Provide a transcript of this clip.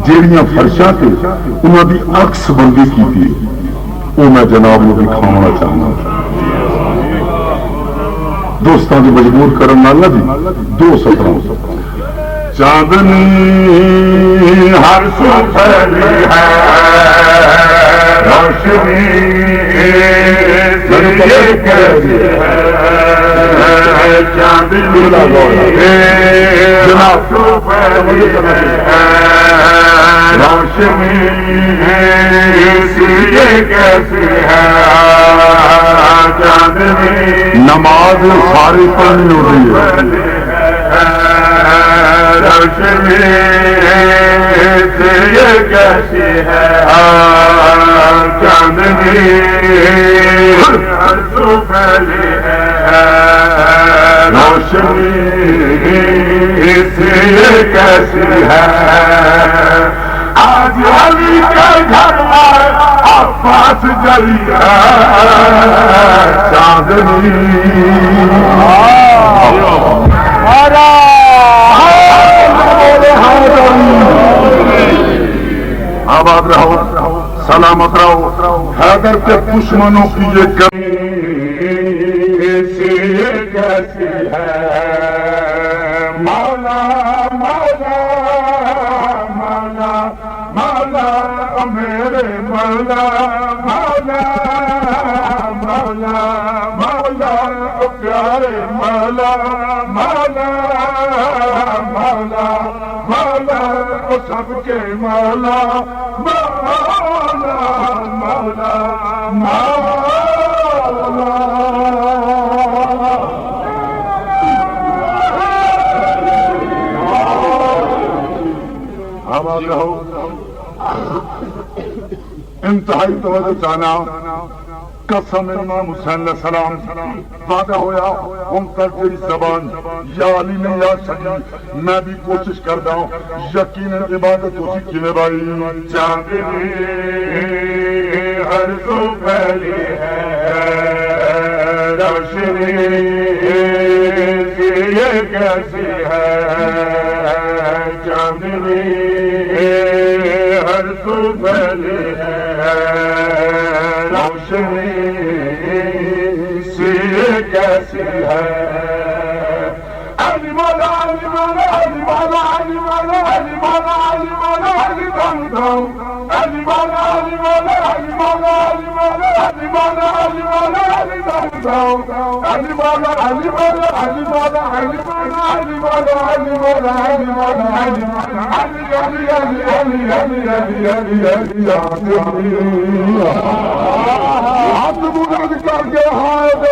جیڑیاں فرشاں تے انہاں دی عکس بندی کیتی وہ میں جناب نو دکھانا چاہنا دوستاں دی مجبور کرن نال نہ جی دو سفراں چاندنی ہر سو پھیلی ہے روشنی یہ کیسی ہے چاندنی جناب سو پھیلی ہے روشنی یہ کیسی ہے چاندنی نماز ساری پڑھنی ہو رہی ہے روشنی یہ کیسی ہے چاندنی تو پھیلی ہے روشنی یہ کیسی ہے آج علی کے گھر میں عباس جلی ہے چاندنی آباد رہو سلامت رہو حیدر کے دشمنوں کی یہ کمی کیسی ہے مولا مولا مولا مولا میرے مولا مولا مولا مولا پیارے مولا مولا مولا مولا سب کے مولا مولا مولا مولا آباد رہو انتہائی توجہ چاہنا قسم امام حسین علیہ السلام وعدہ ہویا ہم کر تیری زبان یا علی میں یا شجی میں بھی کوشش کرتا ہوں یقین عبادت ہوتی کینے بھائی چاندنی ہر سو پھیلی ہے روشنی یہ کیسی ہے چاندنی ہر سو پھیلی ہے روشنی کیسی ہے علی مولا علی مولا علی مولا علی مولا علی مولا علی مولا علی دم علی مولا علی مولا علی مولا علی مولا علی مولا علی مولا علی دم علی مولا علی مولا علی مولا علی مولا علی مولا علی مولا علی مولا علی مولا علی ہاتھ بلند کر کے ہائے